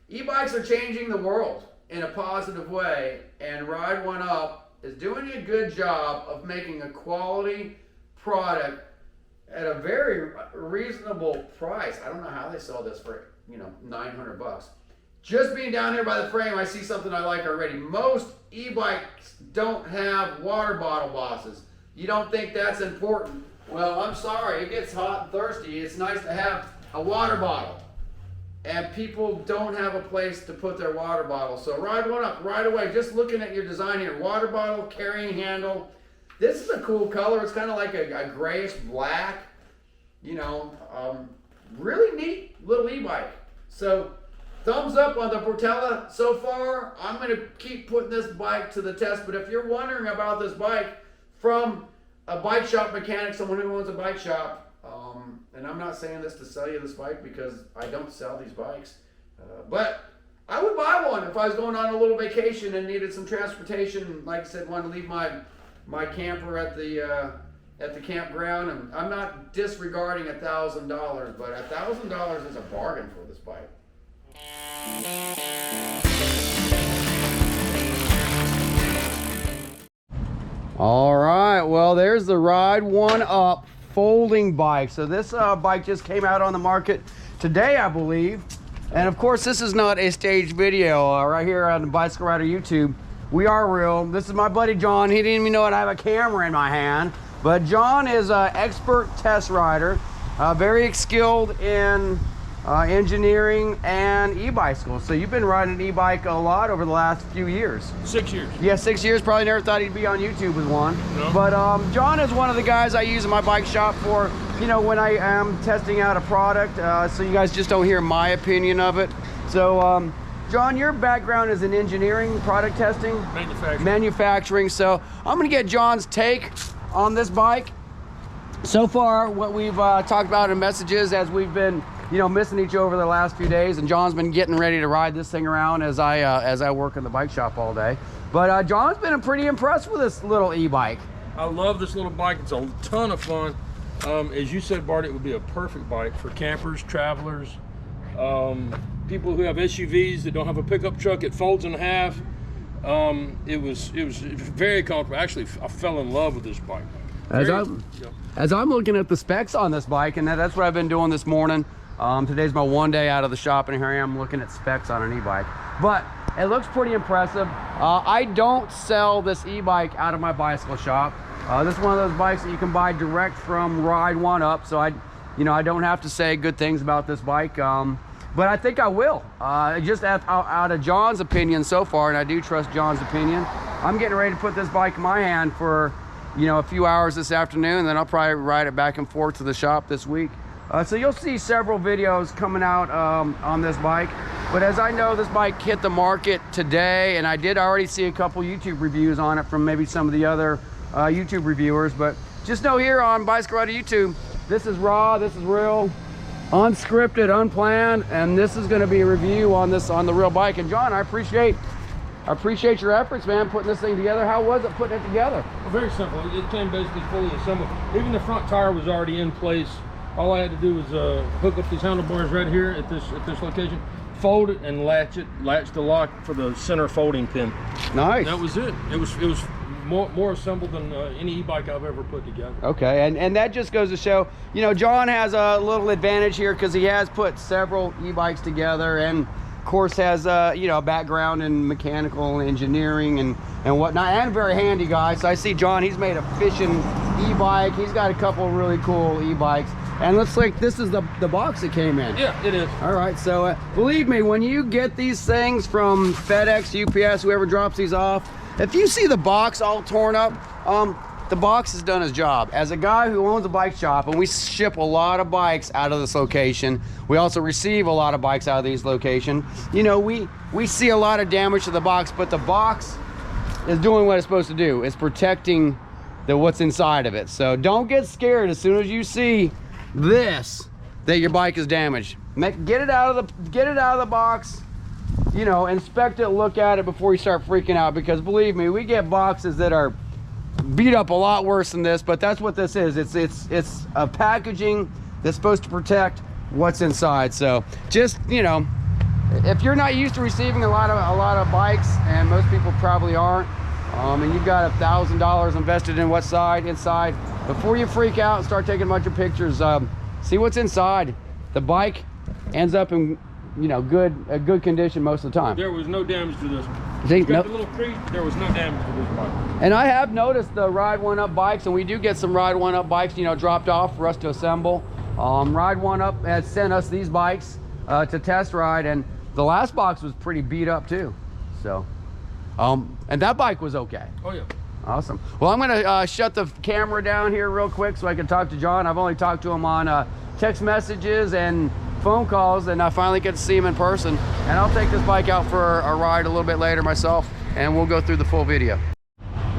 E-bikes are changing the world in a positive way, and Ride One Up is doing a good job of making a quality product at a very reasonable price. I don't know how they sell this for, you know, 900 bucks. Just being down here by the frame, I see something I like already. Most e-bikes don't have water bottle bosses. You don't think that's important? Well, I'm sorry, it gets hot and thirsty. It's nice to have a water bottle. And people don't have a place to put their water bottle. So Ride One Up right away. Just looking at your design here. Water bottle, carrying handle. This is a cool color. It's kind of like a grayish black. You know, really neat little e-bike. So thumbs up on the Portola so far. I'm going to keep putting this bike to the test. But if you're wondering about this bike from a bike shop mechanic, someone who owns a bike shop, and I'm not saying this to sell you this bike because I don't sell these bikes, but I would buy one if I was going on a little vacation and needed some transportation. Like I said, wanted to leave my camper at the campground, and I'm not disregarding $1,000, but $1,000 is a bargain for this bike. All right, well, there's the Ride One Up folding bike. So this bike just came out on the market today, I believe. And of course, this is not a staged video. Right here on the Bicycle Rider YouTube, we are real. This is my buddy John. He didn't even know I have a camera in my hand. But John is an expert test rider, very skilled in engineering and e-bicycles. So you've been riding an e-bike a lot over the last few years. 6 years. Yeah, 6 years. Probably never thought he'd be on YouTube with one. No. But John is one of the guys I use in my bike shop for, you know, when I am testing out a product. So you guys just don't hear my opinion of it. So John, your background is in engineering, product testing? Manufacturing. So I'm gonna get John's take on this bike. So far, what we've talked about in messages as we've been, you know, missing each other over the last few days, and John's been getting ready to ride this thing around as I work in the bike shop all day. But John's been pretty impressed with this little e-bike. I love this little bike. It's a ton of fun. As you said, Bart, it would be a perfect bike for campers, travelers, people who have SUVs that don't have a pickup truck. It folds in half. It was very comfortable. Actually, I fell in love with this bike. As I'm looking at the specs on this bike, and that's what I've been doing this morning. Today's my one day out of the shop, and here I am looking at specs on an e-bike. But it looks pretty impressive. I don't sell this e-bike out of my bicycle shop. This is one of those bikes that you can buy direct from Ride One Up, so I don't have to say good things about this bike. But I think I will. Just out of John's opinion so far, and I do trust John's opinion, I'm getting ready to put this bike in my hand for, you know, a few hours this afternoon, and then I'll probably ride it back and forth to the shop this week. So you'll see several videos coming out on this bike. But as I know, this bike hit the market today, and I did already see a couple YouTube reviews on it from maybe some of the other YouTube reviewers. But just know here on Bicycle Rider YouTube, this is raw, this is real, unscripted, unplanned, and this is going to be a review on the real bike. And John, I appreciate your efforts, man, putting this thing together. How was it putting it together? Well, very simple. It came basically fully assembled. Even the front tire was already in place. All I had to do was hook up these handlebars right here at this location, fold it, and latch the lock for the center folding pin. Nice. That was it. It was more assembled than any e-bike I've ever put together. Okay, and that just goes to show, you know, John has a little advantage here because he has put several e-bikes together, and of course has you know, a background in mechanical engineering and whatnot, and very handy guy. So I see John, he's made a fishing e-bike. He's got a couple really cool e-bikes. And looks like this is the box that came in. Yeah, it is. All right, so believe me, when you get these things from FedEx, UPS, whoever drops these off, if you see the box all torn up, the box has done its job. As a guy who owns a bike shop, and we ship a lot of bikes out of this location, we also receive a lot of bikes out of these locations, you know, we see a lot of damage to the box, but the box is doing what it's supposed to do. It's protecting what's inside of it. So don't get scared as soon as you see this that your bike is damaged. Get it out of the box, you know, inspect it, look at it before you start freaking out, because believe me, we get boxes that are beat up a lot worse than this, but that's what this is. It's a packaging that's supposed to protect what's inside. So just, you know, if you're not used to receiving a lot of bikes, and most people probably aren't, and you've got $1,000 invested in inside, before you freak out and start taking a bunch of pictures, see what's inside. The bike ends up in good condition most of the time. There was no damage to this one. See, It's got the little crease, but there was no damage to this bike. And I have noticed the Ride One Up bikes, and we do get some Ride One Up bikes, dropped off for us to assemble. Ride One Up has sent us these bikes to test ride, and the last box was pretty beat up too. So, and that bike was okay. Oh yeah. Awesome. Well, I'm gonna shut the camera down here real quick so I can talk to John. I've only talked to him on text messages and phone calls, and I finally get to see him in person. And I'll take this bike out for a ride a little bit later myself, and we'll go through the full video.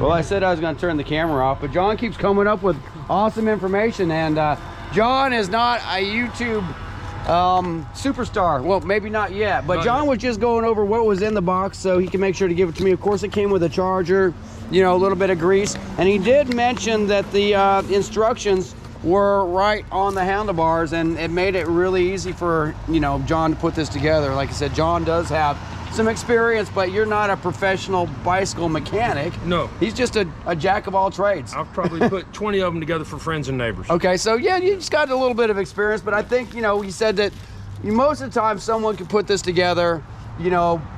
Well, I said I was gonna turn the camera off, but John keeps coming up with awesome information, and John is not a YouTube superstar. Well, maybe not yet, but John was just going over what was in the box so he can make sure to give it to me. Of course, it came with a charger, a little bit of grease, and he did mention that the instructions were right on the handlebars, and it made it really easy for John to put this together. Like I said, John does have some experience, but you're not a professional bicycle mechanic. No. He's just a jack of all trades. I've probably put 20 of them together for friends and neighbors. Okay, so yeah, you just got a little bit of experience, but I think, he said that most of the time someone can put this together,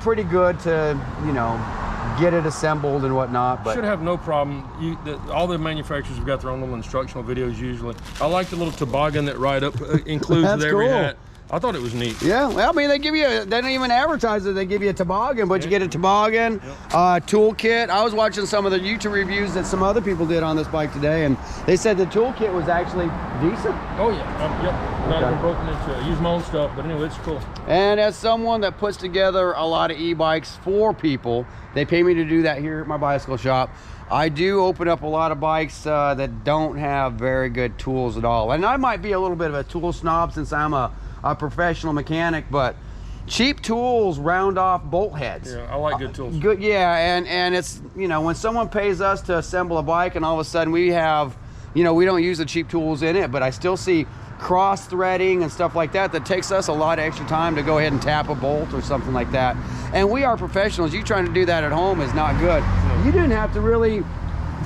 pretty good to, get it assembled and whatnot. But should have no problem. All the manufacturers have got their own little instructional videos usually. I like the little toboggan that Ride Up includes That's with every cool. hat. I thought it was neat. Yeah, well, I mean, they don't even advertise it. They give you a toboggan, but you get a toboggan, toolkit. I was watching some of the YouTube reviews that some other people did on this bike today, and they said the toolkit was actually decent. Oh yeah, yep. Not even broken into. Use my own stuff, but anyway, it's cool. And as someone that puts together a lot of e-bikes for people, they pay me to do that here at my bicycle shop. I do open up a lot of bikes that don't have very good tools at all. And I might be a little bit of a tool snob since I'm a professional mechanic, but cheap tools round off bolt heads. Yeah, I like good tools. Good, yeah, and it's, when someone pays us to assemble a bike and all of a sudden we have, we don't use the cheap tools in it, but I still see cross threading and stuff like that takes us a lot of extra time to go ahead and tap a bolt or something like that. And we are professionals. You trying to do that at home is not good. No. You didn't have to really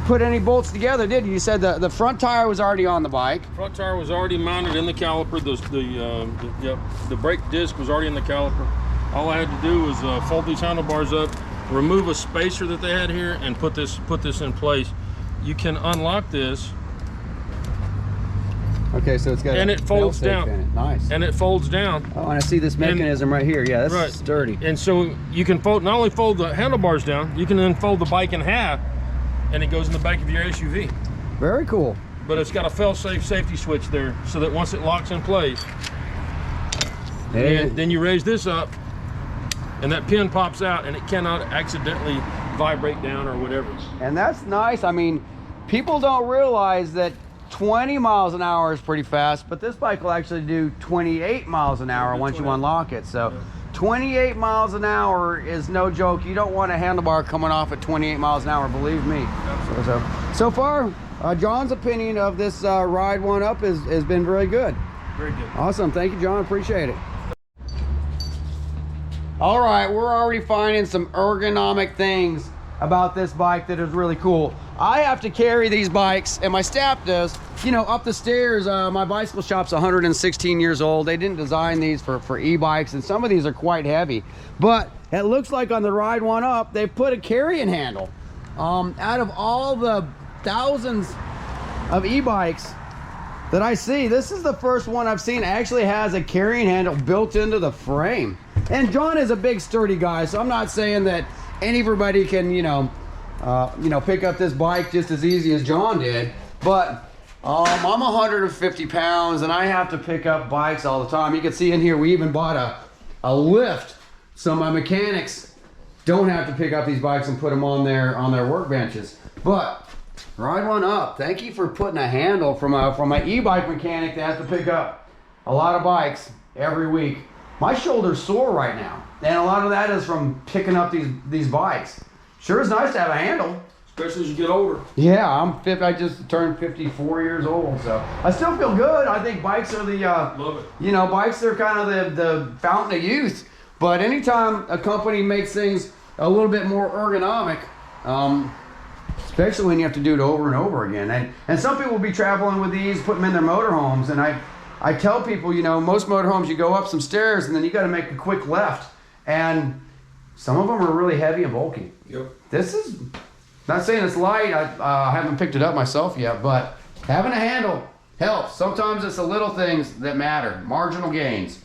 put any bolts together, did you? You said the front tire was already on the bike. Front tire was already mounted in the caliper. The brake disc was already in the caliper. All I had to do was fold these handlebars up, remove a spacer that they had here, and put this in place. You can unlock this. Okay, so it's got and it folds down. In it. Nice. And it folds down. Oh, and I see this mechanism right here. Yeah, that's right. sturdy. And so you can not only fold the handlebars down, you can then fold the bike in half, and it goes in the back of your SUV. Very cool. But it's got a fail-safe safety switch there, so that once it locks in place, then you raise this up, and that pin pops out, and it cannot accidentally vibrate down or whatever. And that's nice. I mean, people don't realize that 20 miles an hour is pretty fast, but this bike will actually do 28 miles an hour once you unlock it. So 28 miles an hour is no joke. You don't want a handlebar coming off at 28 miles an hour, believe me. So far, John's opinion of this Ride One Up has been very good. Very good. Awesome. Thank you, John. Appreciate it. All right, we're already finding some ergonomic things about this bike that is really cool. I have to carry these bikes, and my staff does, up the stairs. My bicycle shop's 116 years old. They didn't design these for e-bikes, and some of these are quite heavy. But it looks like on the Ride One Up, they put a carrying handle. Out of all the thousands of e-bikes that I see, this is the first one I've seen actually has a carrying handle built into the frame. And John is a big sturdy guy, so I'm not saying that everybody can, pick up this bike just as easy as John did. But I'm 150 pounds and I have to pick up bikes all the time. You can see in here we even bought a lift, so my mechanics don't have to pick up these bikes and put them on their workbenches. But Ride One Up, thank you for putting a handle from an e-bike mechanic that has to pick up a lot of bikes every week. My shoulder's sore right now, and a lot of that is from picking up these bikes. Sure is nice to have a handle. Especially as you get older. Yeah, I just turned 54 years old, so I still feel good. I think bikes are the, Love it. bikes are kind of the fountain of youth. But anytime a company makes things a little bit more ergonomic, especially when you have to do it over and over again. And some people will be traveling with these, put them in their motorhomes, and I tell people, you know, most motorhomes you go up some stairs and then you got to make a quick left, and some of them are really heavy and bulky. Yep. This is, not saying it's light, I haven't picked it up myself yet, but having a handle helps. Sometimes it's the little things that matter, marginal gains.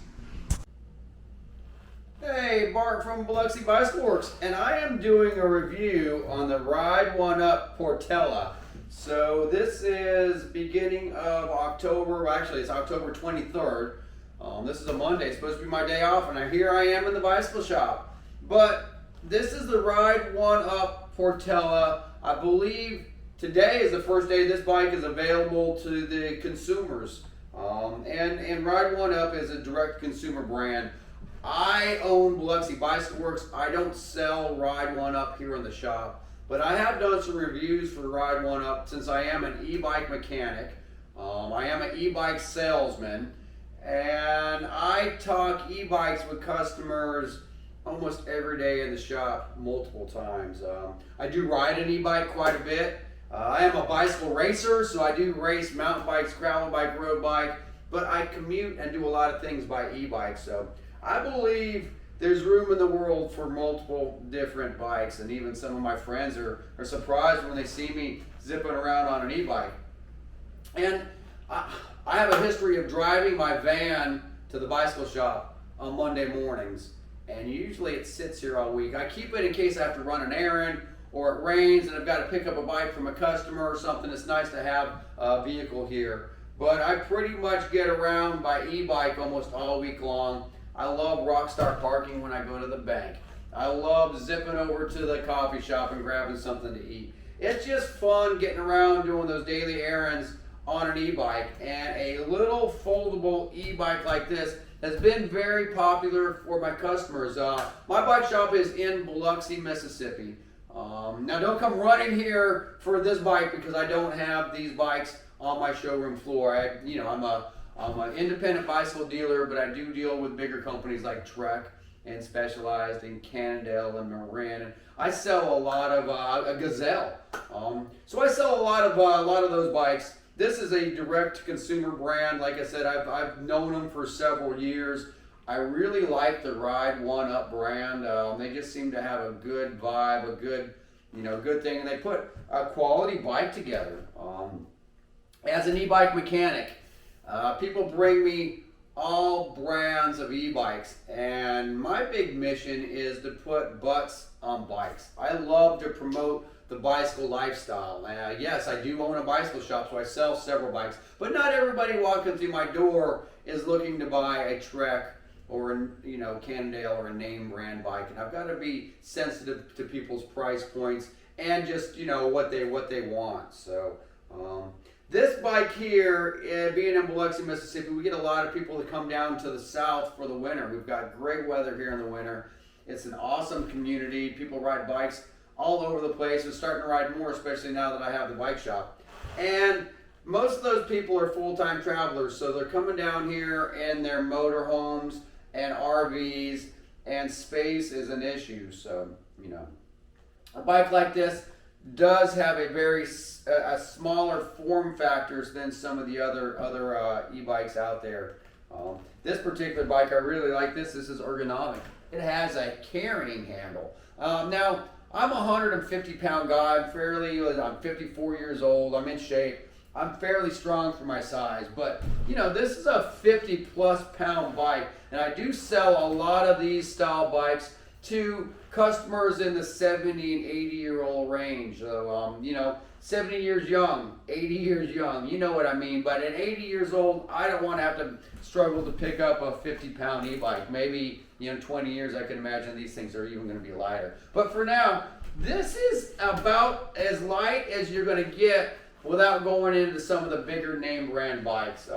Hey, Bart from Biloxi Bicycle Works, and I am doing a review on the Ride One Up Portola. So this is beginning of October, well, actually it's October 23rd. This is a Monday, it's supposed to be my day off, and here I am in the bicycle shop. But this is the Ride One Up Portola. I believe today is the first day this bike is available to the consumers. And Ride One Up is a direct consumer brand. I own Biloxi Bicycle Works. I don't sell Ride One Up here in the shop, but I have done some reviews for Ride One Up since I am an e-bike mechanic. I am an e-bike salesman, and I talk e-bikes with customers almost every day in the shop, multiple times. I do ride an e-bike quite a bit. I am a bicycle racer, so I do race mountain bikes, gravel bike, road bike, but I commute and do a lot of things by e-bike. So I believe there's room in the world for multiple different bikes, and even some of my friends are surprised when they see me zipping around on an e-bike. And I have a history of driving my van to the bicycle shop on Monday mornings, and usually it sits here all week. I keep it in case I have to run an errand, or it rains and I've got to pick up a bike from a customer or something. It's nice to have a vehicle here. But I pretty much get around by e-bike almost all week long. I love Rockstar parking when I go to the bank. I love zipping over to the coffee shop and grabbing something to eat. It's just fun getting around doing those daily errands on an e-bike, and a little foldable e-bike like this has been very popular for my customers. My bike shop is in Biloxi, Mississippi. Now don't come here for this bike because I don't have these bikes on my showroom floor. I'm an independent bicycle dealer, but I do deal with bigger companies like Trek and Specialized and Cannondale and Marin. And I sell a lot of a Gazelle. So I sell a lot of those bikes. This is a direct consumer brand. Like I said, I've known them for several years. I really like the Ride One Up brand. They just seem to have a good vibe, a good thing, and they put a quality bike together. As an e-bike mechanic, people bring me all brands of e-bikes, and my big mission is to put butts on bikes. I love to promote the bicycle lifestyle. Yes, I do own a bicycle shop, so I sell several bikes, but not everybody walking through my door is looking to buy a Trek or a Cannondale or a name brand bike, and I've got to be sensitive to people's price points and just what they want. So this bike here, being in Biloxi, Mississippi, we get a lot of people that come down to the south for the winter. We've got great weather here in the winter. It's an awesome community. People ride bikes all over the place. They're starting to ride more, especially now that I have the bike shop. And most of those people are full-time travelers, so they're coming down here in their motorhomes and RVs, and space is an issue. So, a bike like this does have a smaller form factors than some of the other e-bikes out there. This particular bike, I really like this. This is ergonomic. It has a carrying handle. Now, I'm a 150-pound guy. I'm 54 years old. I'm in shape. I'm fairly strong for my size, but this is a 50-plus pound bike, and I do sell a lot of these style bikes to customers in the 70 and 80-year-old range. So, 70 years young, 80 years young, you know what I mean. But at 80 years old, I don't want to have to struggle to pick up a 50-pound e-bike. Maybe, 20 years, I can imagine these things are even going to be lighter. But for now, this is about as light as you're going to get without going into some of the bigger name brand bikes.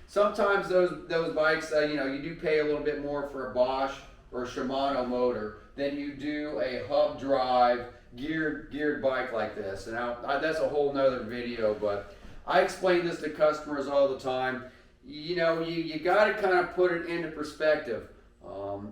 Sometimes those bikes, you do pay a little bit more for a Bosch or a Shimano motor than you do a hub drive geared bike like this. And that's a whole nother video, but I explain this to customers all the time. You got to kind of put it into perspective.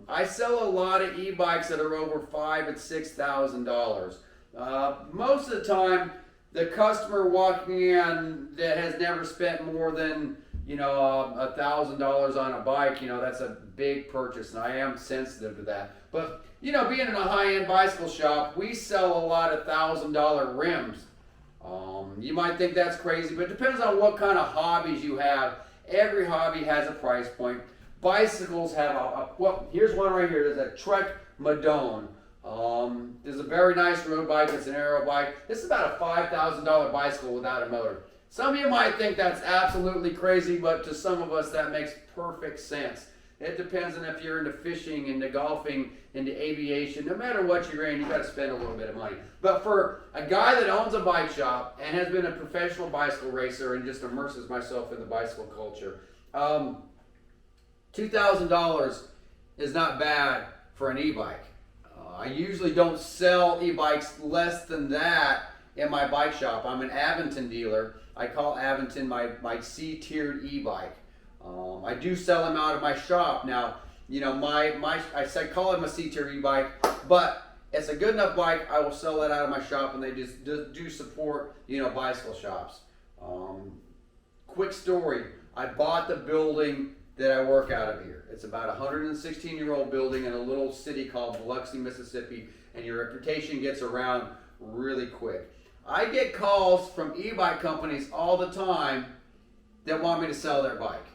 I sell a lot of e-bikes that are over $5,000 and $6,000. Most of the time, the customer walking in that has never spent more than $1,000 on a bike, that's a big purchase, and I am sensitive to that. But being in a high-end bicycle shop, we sell a lot of $1,000 rims. You might think that's crazy, but it depends on what kind of hobbies you have. Every hobby has a price point. Bicycles have well, here's one right here. There's a Trek Madone. There's a very nice road bike. It's an aero bike. This is about a $5,000 bicycle without a motor. Some of you might think that's absolutely crazy, but to some of us that makes perfect sense. It depends on if you're into fishing, into golfing, into aviation. No matter what you're in, you got to spend a little bit of money. But for a guy that owns a bike shop and has been a professional bicycle racer and just immerses myself in the bicycle culture, $2,000 is not bad for an e-bike. I usually don't sell e-bikes less than that in my bike shop. I'm an Aventon dealer. I call Aventon my C-tiered e-bike. I do sell them out of my shop. Now, I call it my C-tiered e-bike, but it's a good enough bike, I will sell that out of my shop, and they just do support, bicycle shops. Quick story, I bought the building that I work out of here. It's about a 116-year-old building in a little city called Biloxi, Mississippi, and your reputation gets around really quick. I get calls from e-bike companies all the time that want me to sell their bike.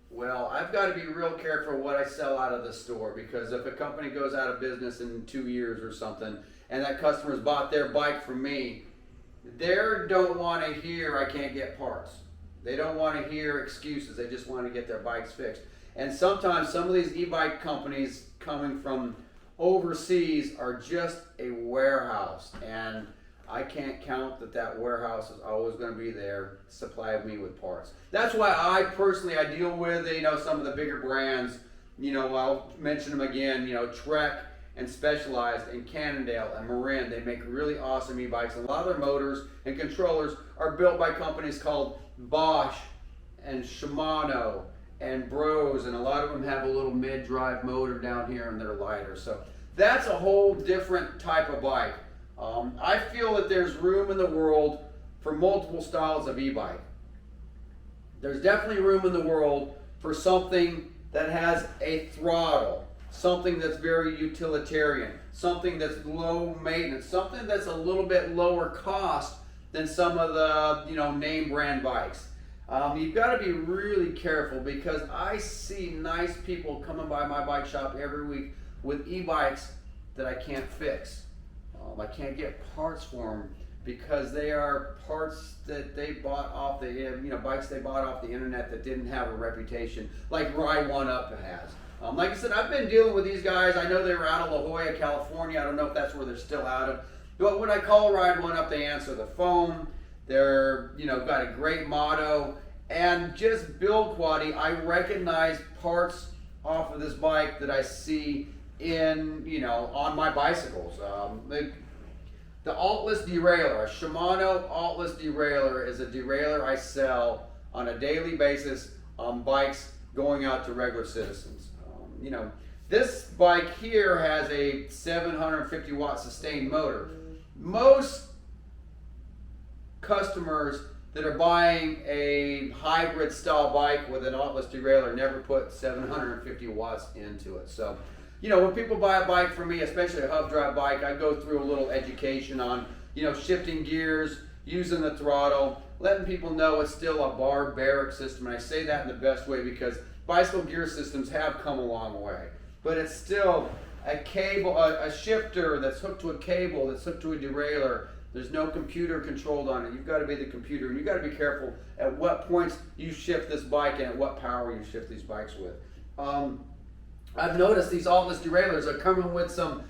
Well, I've got to be real careful what I sell out of the store, because if a company goes out of business in 2 years or something, and that customer's bought their bike from me, they don't want to hear I can't get parts. They don't want to hear excuses. They just want to get their bikes fixed. And sometimes some of these e-bike companies coming from overseas are just a warehouse, and I can't count that warehouse is always going to be there to supply me with parts. That's why I deal with some of the bigger brands. I'll mention them again. Trek and Specialized and Cannondale and Marin. They make really awesome e-bikes. And a lot of their motors and controllers are built by companies called Bosch and Shimano and Bros, and a lot of them have a little mid-drive motor down here and they're lighter. So that's a whole different type of bike. I feel that there's room in the world for multiple styles of e-bike. There's definitely room in the world for something that has a throttle, something that's very utilitarian, something that's low maintenance, something that's a little bit lower cost than some of the name brand bikes. You've got to be really careful, because I see nice people coming by my bike shop every week with e-bikes that I can't fix. I can't get parts for them because they are parts that they bought off the bikes they bought off the internet that didn't have a reputation like Ride One Up has. Like I said, I've been dealing with these guys. I know they were out of La Jolla, California. I don't know if that's where they're still out of. But when I call Ride One Up, they answer the phone. They're got a great motto, and just build quality. I recognize parts off of this bike that I see on my bicycles. The altless derailleur, a Shimano altless derailleur, is a derailleur I sell on a daily basis on bikes going out to regular citizens. This bike here has a 750 watt sustained motor. Most customers that are buying a hybrid style bike with an altless derailleur never put 750 watts into it. So when people buy a bike from me, especially a hub drive bike, I go through a little education on, shifting gears, using the throttle, letting people know it's still a barbaric system. And I say that in the best way because bicycle gear systems have come a long way. But it's still a cable, a shifter that's hooked to a cable, that's hooked to a derailleur. There's no computer controlled on it. You've got to be the computer, and you've got to be careful at what points you shift this bike and at what power you shift these bikes with. I've noticed these altless derailleurs are coming with some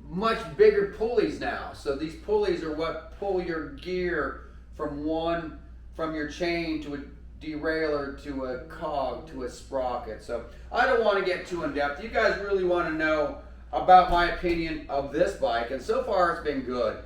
much bigger pulleys now. So these pulleys are what pull your gear from your chain to a derailleur to a cog to a sprocket. So I don't want to get too in depth. You guys really want to know about my opinion of this bike, and so far it's been good.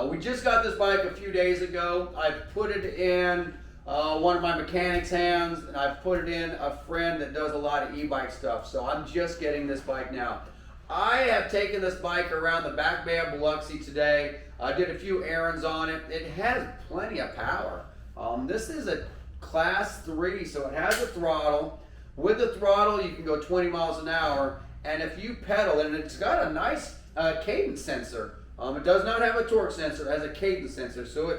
We just got this bike a few days ago. I've put it in one of my mechanic's hands, and I've put it in a friend that does a lot of e-bike stuff. So I'm just getting this bike now. I have taken this bike around the Back Bay of Biloxi today. I did a few errands on it. It has plenty of power. This is a class 3, so it has a throttle. With the throttle, you can go 20 miles an hour, and if you pedal, and it's got a nice cadence sensor. It does not have a torque sensor, it has a cadence sensor, so I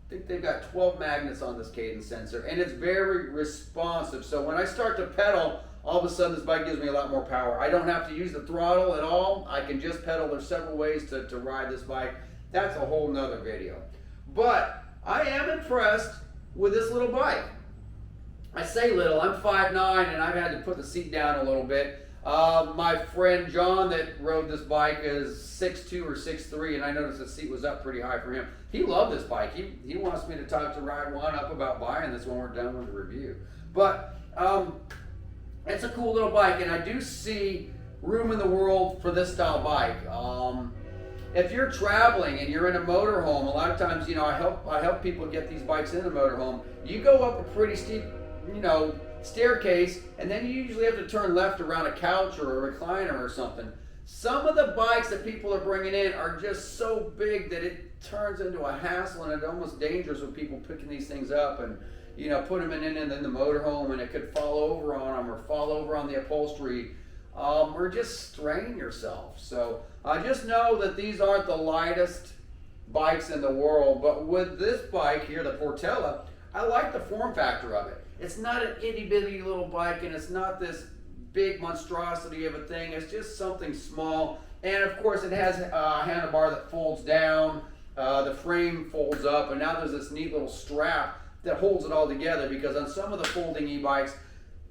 think they've got 12 magnets on this cadence sensor, and it's very responsive. So when I start to pedal, all of a sudden this bike gives me a lot more power. I don't have to use the throttle at all. I can just pedal. There's several ways to ride this bike. That's a whole nother video. But I am impressed with this little bike. I say little, I'm 5'9", and I've had to put the seat down a little bit. My friend John that rode this bike is 6'2" or 6'3", and I noticed the seat was up pretty high for him. He loved this bike. He wants me to talk to Ride One Up about buying this when we're done with the review. But it's a cool little bike, and I do see room in the world for this style bike. If you're traveling and you're in a motorhome, a lot of times, I help people get these bikes in a motorhome. You go up a pretty steep, staircase, and then you usually have to turn left around a couch or a recliner or something. Some of the bikes that people are bringing in are just so big that it turns into a hassle, and it's almost dangerous with people picking these things up and put them in the motorhome, and it could fall over on them or fall over on the upholstery, or just strain yourself. So I just know that these aren't the lightest bikes in the world, but with this bike here, the Portola, I like the form factor of it. It's not an itty bitty little bike, and it's not this big monstrosity of a thing. It's just something small, and of course it has a handlebar that folds down, the frame folds up, and now there's this neat little strap that holds it all together, because on some of the folding e-bikes,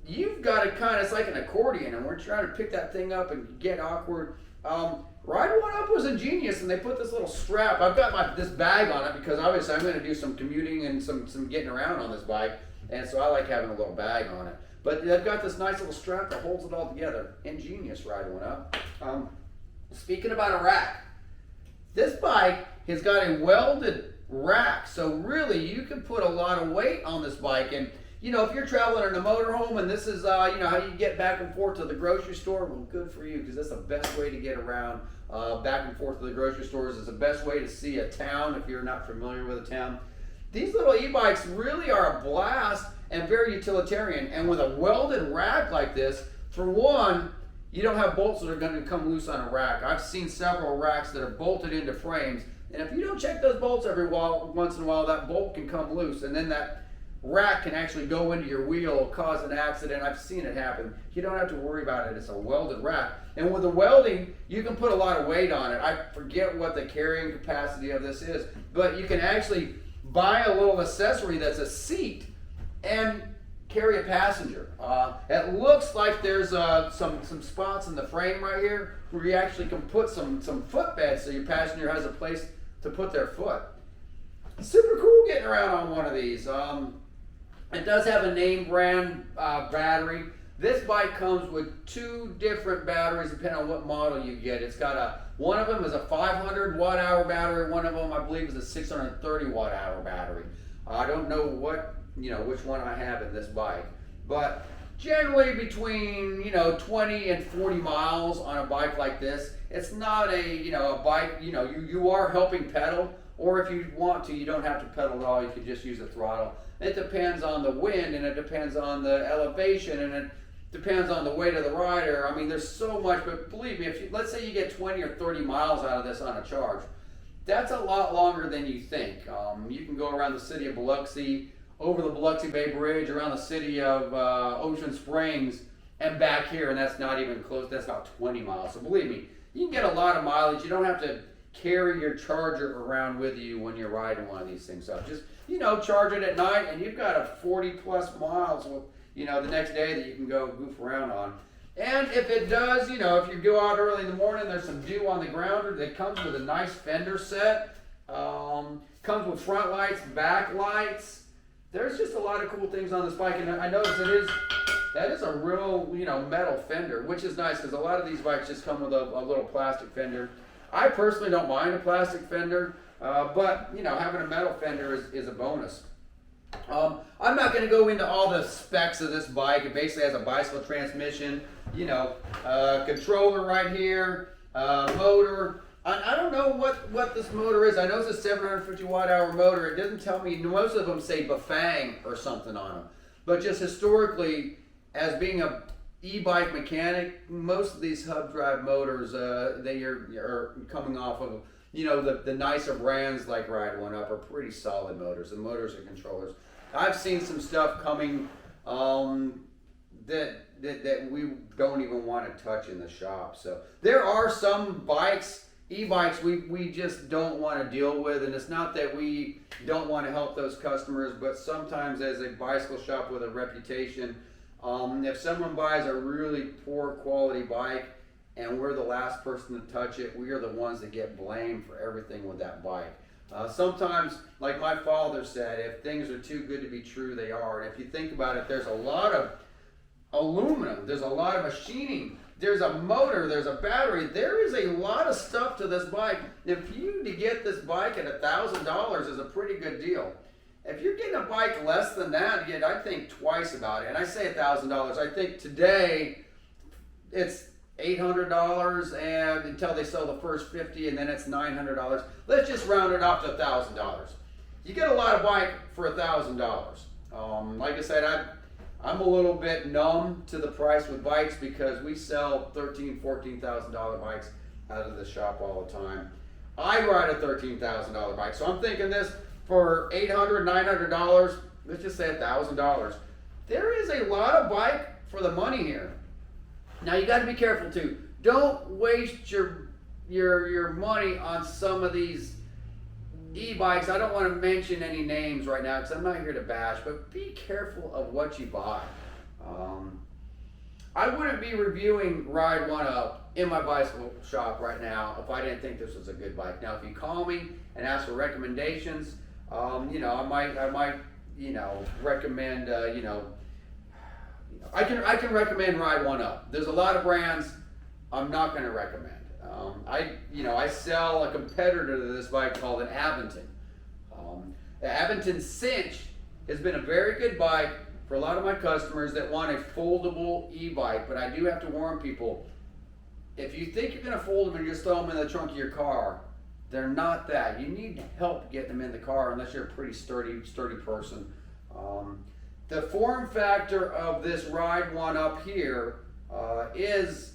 you've got to it's like an accordion, and we're trying to pick that thing up and get awkward. Ride One Up was ingenious, and they put this little strap. I've got this bag on it because obviously I'm going to do some commuting and some getting around on this bike, and so I like having a little bag on it. But they've got this nice little strap that holds it all together. Ingenious, Ride One Up. Speaking about a rack, this bike has got a welded rack, so really you can put a lot of weight on this bike. And if you're traveling in a motorhome and this is how you get back and forth to the grocery store, well, good for you, because that's the best way to get around back and forth to the grocery stores. It's the best way to see a town if you're not familiar with a town. These little e-bikes really are a blast and very utilitarian. And with a welded rack like this, for one, you don't have bolts that are going to come loose on a rack. I've seen several racks that are bolted into frames, and if you don't check those bolts once in a while, that bolt can come loose, and then that rack can actually go into your wheel, cause an accident. I've seen it happen. You don't have to worry about it. It's a welded rack. And with the welding, you can put a lot of weight on it. I forget what the carrying capacity of this is, but you can actually buy a little accessory that's a seat and carry a passenger. It looks like there's some spots in the frame right here where you actually can put some footbeds so your passenger has a place to put their foot. Super cool getting around on one of these. It does have a name brand battery. This bike comes with 2 different batteries depending on what model you get. It's got one of them is a 500 watt hour battery. One of them, I believe, is a 630 watt hour battery. I don't know which one I have in this bike, but generally between 20 and 40 miles on a bike like this. It's not a bike. You are helping pedal, or if you want to, you don't have to pedal at all. You can just use the throttle. It depends on the wind, and it depends on the elevation, and it depends on the weight of the rider. I mean, there's so much, but believe me, let's say you get 20 or 30 miles out of this on a charge, that's a lot longer than you think. You can go around the city of Biloxi, over the Biloxi Bay Bridge, around the city of Ocean Springs, and back here, and that's not even close. That's about 20 miles. So believe me, you can get a lot of mileage. You don't have to carry your charger around with you when you're riding one of these things up. Just charge it at night, and you've got a 40 plus miles with the next day that you can go goof around on. And if it does, if you go out early in the morning, there's some dew on the grounder. That comes with a nice fender set. Comes with front lights, back lights. There's just a lot of cool things on this bike, and I noticed that is a real metal fender, which is nice because a lot of these bikes just come with a little plastic fender. I personally don't mind a plastic fender, but having a metal fender is a bonus. I'm not going to go into all the specs of this bike. It basically has a bicycle transmission, controller right here, motor. I don't know what this motor is. I know it's a 750 watt hour motor. It doesn't tell me, most of them say Bafang or something on them. But just historically, as being a e-bike mechanic, most of these hub drive motors, they are coming off of, the nicer brands like Ride One Up are pretty solid motors. The motors are controllers. I've seen some stuff coming that we don't even want to touch in the shop. So there are some bikes, e-bikes, we just don't want to deal with, and it's not that we don't want to help those customers, but sometimes as a bicycle shop with a reputation, if someone buys a really poor quality bike and we're the last person to touch it, we are the ones that get blamed for everything with that bike. Sometimes, like my father said, if things are too good to be true, they are. And if you think about it, there's a lot of aluminum, there's a lot of machining, there's a motor, there's a battery, there is a lot of stuff to this bike. If you to get this bike at $1,000 is a pretty good deal. If you're getting a bike less than that, again, I think twice about it. And I say $1,000. I think today it's $800 and until they sell the first 50, and then it's $900. Let's just round it off to $1,000. You get a lot of bike for $1,000. Like I said, I'm a little bit numb to the price with bikes because we sell $13,000, $14,000 bikes out of the shop all the time. I ride a $13,000 bike, so I'm thinking this for $800, $900. Let's just say $1,000. There is a lot of bike for the money here. Now you got to be careful too. Don't waste your money on some of these e-bikes. I don't want to mention any names right now because I'm not here to bash, but be careful of what you buy. I wouldn't be reviewing Ride One Up in my bicycle shop right now if I didn't think this was a good bike. Now, if you call me and ask for recommendations, I might recommend, I can recommend Ride One Up. There's a lot of brands I'm not going to recommend. I sell a competitor to this bike called an Aventon. The Aventon Cinch has been a very good bike for a lot of my customers that want a foldable e-bike, but I do have to warn people, if you think you're going to fold them and just throw them in the trunk of your car, they're not that. You need help getting them in the car unless you're a pretty sturdy person. The form factor of this Ride One Up here is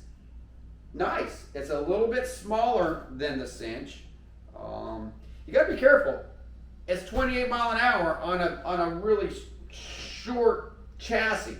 nice. It's a little bit smaller than the Cinch. You got to be careful. It's 28 mile an hour on a really short chassis.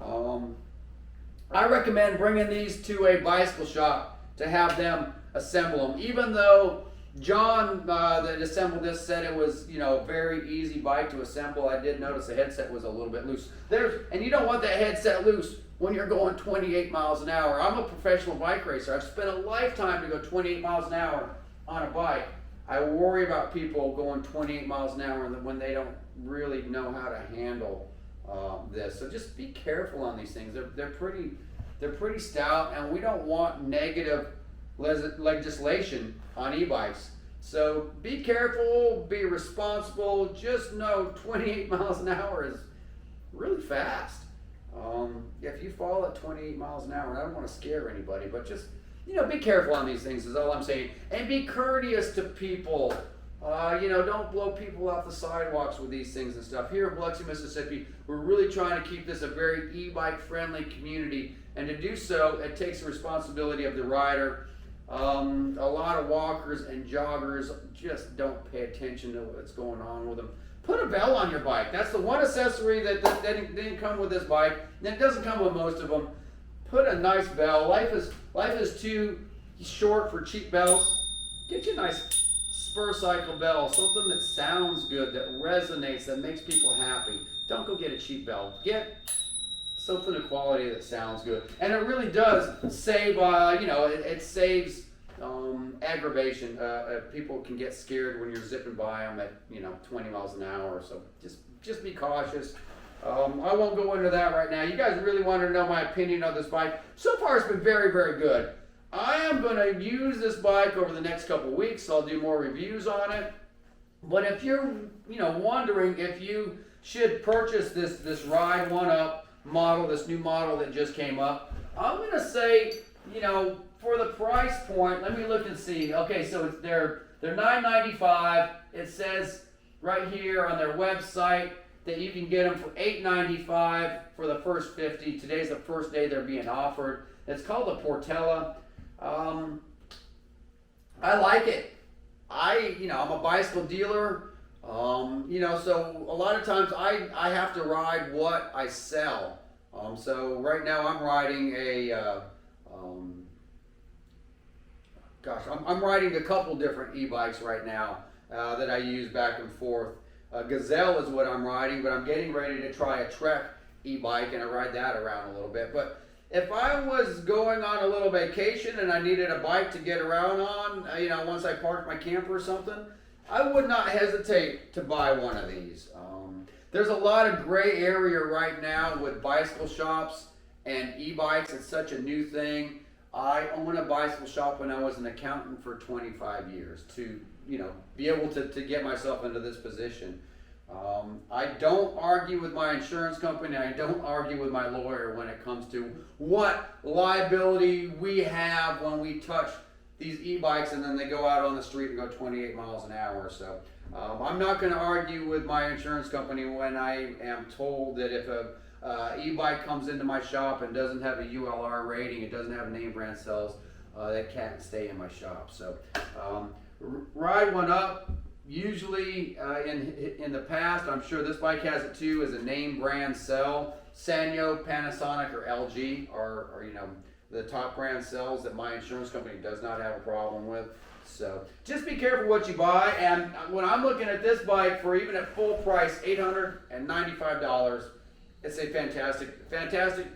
I recommend bringing these to a bicycle shop to have them assemble them. Even though John that assembled this said it was, a very easy bike to assemble, I did notice the headset was a little bit loose. And you don't want that headset loose when you're going 28 miles an hour. I'm a professional bike racer. I've spent a lifetime to go 28 miles an hour on a bike. I worry about people going 28 miles an hour when they don't really know how to handle this. So just be careful on these things. They're pretty stout, and we don't want negative legislation on e-bikes. So be careful, be responsible. Just know 28 miles an hour is really fast. If you fall at 28 miles an hour, and I don't want to scare anybody, but just be careful on these things is all I'm saying. And be courteous to people. Don't blow people off the sidewalks with these things and stuff. Here in Biloxi, Mississippi, we're really trying to keep this a very e-bike friendly community. And to do so, it takes the responsibility of the rider. A lot of walkers and joggers just don't pay attention to what's going on with them. Put a bell on your bike. That's the one accessory that didn't come with this bike. And it doesn't come with most of them. Put a nice bell. Life is too short for cheap bells. Get you a nice spur cycle bell, something that sounds good, that resonates, that makes people happy. Don't go get a cheap bell. Get something of quality that sounds good. And it really does save, it saves aggravation. People can get scared when you're zipping by them at 20 miles an hour. So just be cautious. I won't go into that right now. You guys really want to know my opinion on this bike. So far it's been very, very good. I am going to use this bike over the next couple weeks. So I'll do more reviews on it. But if you're wondering if you should purchase this Ride One Up model, this new model that just came up. I'm gonna say, for the price point, let me look and see. Okay, so they're $9.95. It says right here on their website that you can get them for $8.95 for the first 50. Today's the first day they're being offered. It's called the Portola. I like it. I'm a bicycle dealer. So a lot of times I have to ride what I sell. So right now I'm riding I'm riding a couple different e-bikes right now that I use back and forth. Gazelle is what I'm riding, but I'm getting ready to try a Trek e-bike, and I ride that around a little bit. But if I was going on a little vacation and I needed a bike to get around on, once I parked my camper or something, I would not hesitate to buy one of these. There's a lot of gray area right now with bicycle shops and e-bikes. It's such a new thing. I owned a bicycle shop when I was an accountant for 25 years to, be able to get myself into this position. I don't argue with my insurance company. I don't argue with my lawyer when it comes to what liability we have when we touch these e-bikes and then they go out on the street and go 28 miles an hour. So I'm not going to argue with my insurance company when I am told that if a e-bike comes into my shop and doesn't have a ULR rating, it doesn't have name brand sales, that can't stay in my shop. So Ride One Up. Usually in the past, I'm sure this bike has it too, is a name brand sell. Sanyo, Panasonic, or LG are the top brand cells that my insurance company does not have a problem with. So just be careful what you buy. And when I'm looking at this bike for even at full price, $895, it's a fantastic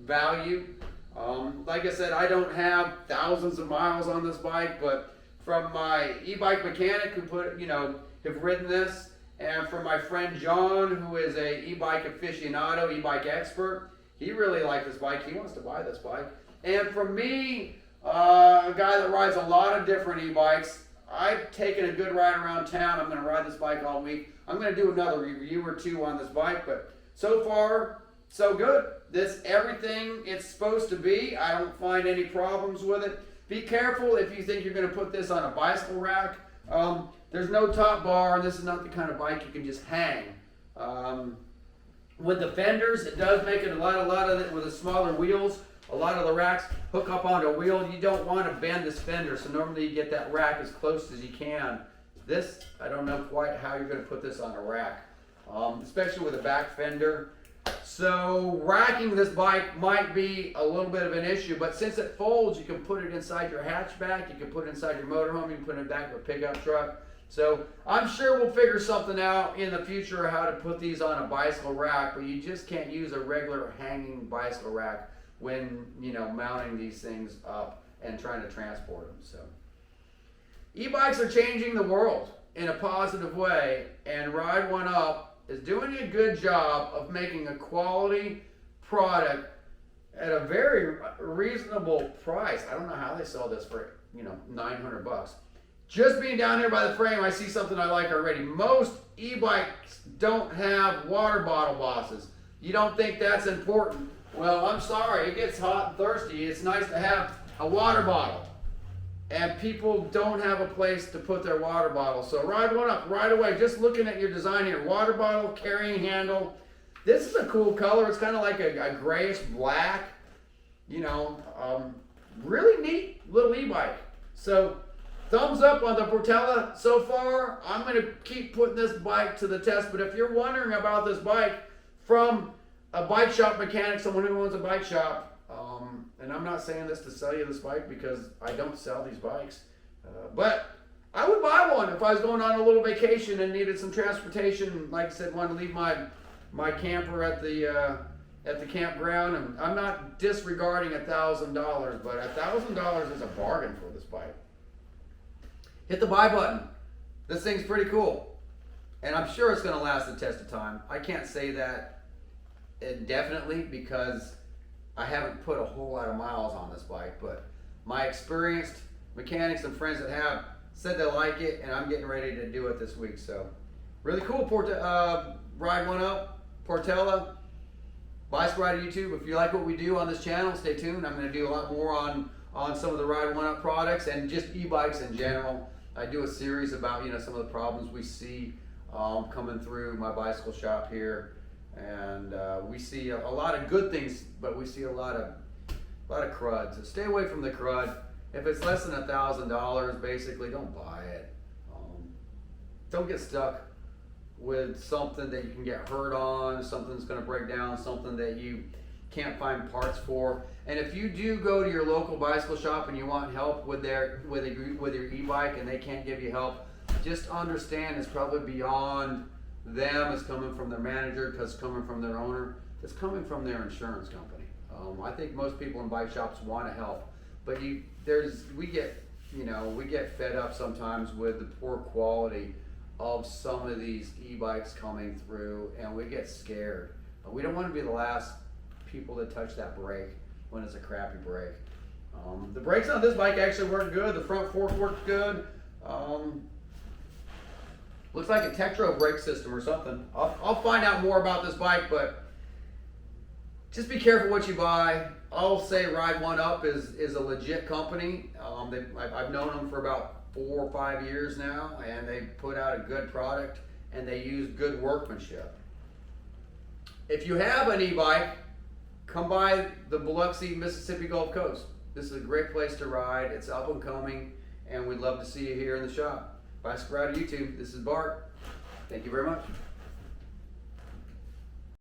value. Like I said, I don't have thousands of miles on this bike, but from my e-bike mechanic who have ridden this, and from my friend John, who is a e-bike aficionado, e-bike expert, he really liked this bike. He wants to buy this bike. And for me, a guy that rides a lot of different e-bikes, I've taken a good ride around town. I'm going to ride this bike all week. I'm going to do another review or two on this bike, but so far, so good. This everything it's supposed to be. I don't find any problems with it. Be careful if you think you're going to put this on a bicycle rack. There's no top bar, and this is not the kind of bike you can just hang. With the fenders, it does make it a lot of it with the smaller wheels. A lot of the racks hook up onto a wheel. You don't want to bend this fender, so normally you get that rack as close as you can. This, I don't know quite how you're going to put this on a rack, especially with a back fender. So racking this bike might be a little bit of an issue, but since it folds, you can put it inside your hatchback, you can put it inside your motorhome, you can put it in the back of a pickup truck. So I'm sure we'll figure something out in the future how to put these on a bicycle rack, but you just can't use a regular hanging bicycle rack when mounting these things up and trying to transport them. So e-bikes are changing the world in a positive way, and Ride One Up is doing a good job of making a quality product at a very reasonable price. I don't know how they sell this for $900. Just being down here by the frame, I see something I like already. Most e-bikes don't have water bottle bosses. You don't think that's important? Well, I'm sorry, it gets hot and thirsty. It's nice to have a water bottle. And people don't have a place to put their water bottle. So Ride One Up right away. Just looking at your design here. Water bottle, carrying handle. This is a cool color. It's kind of like a grayish black. Really neat little e-bike. So thumbs up on the Portola so far. I'm going to keep putting this bike to the test. But if you're wondering about this bike from a bike shop mechanic, someone who owns a bike shop, and I'm not saying this to sell you this bike because I don't sell these bikes, but I would buy one if I was going on a little vacation and needed some transportation. Like I said, wanted to leave my camper at the campground, and I'm not disregarding $1,000, but $1,000 is a bargain for this bike. Hit the buy button. This thing's pretty cool, and I'm sure it's going to last the test of time. I can't say that indefinitely because I haven't put a whole lot of miles on this bike, but my experienced mechanics and friends that have said they like it, and I'm getting ready to do it this week. So really cool Ride One Up, Portola, Bicycle Rider YouTube. If you like what we do on this channel, stay tuned. I'm going to do a lot more on some of the Ride One Up products and just e-bikes in general. I do a series about some of the problems we see coming through my bicycle shop here, and we see a lot of good things, but we see a lot of crud. So stay away from the crud. If it's less than $1,000, basically, don't buy it. Don't get stuck with something that you can get hurt on, something that's going to break down, something that you can't find parts for. And if you do go to your local bicycle shop and you want help with your e-bike and they can't give you help, just understand it's probably beyond them. It's coming from their manager, because it's coming from their owner, it's coming from their insurance company. I think most people in bike shops want to help, but we get fed up sometimes with the poor quality of some of these e-bikes coming through, and we get scared. We don't want to be the last people to touch that brake when it's a crappy brake. The brakes on this bike actually work good. The front fork works good. Looks like a Tektro brake system or something. I'll find out more about this bike, but just be careful what you buy. I'll say Ride One Up is a legit company. I've known them for about 4 or 5 years now, and they put out a good product and they use good workmanship. If you have an e-bike, come by the Biloxi, Mississippi Gulf Coast. This is a great place to ride. It's up and coming, and we'd love to see you here in the shop. Bicycle Rider YouTube, this is Bart. Thank you very much.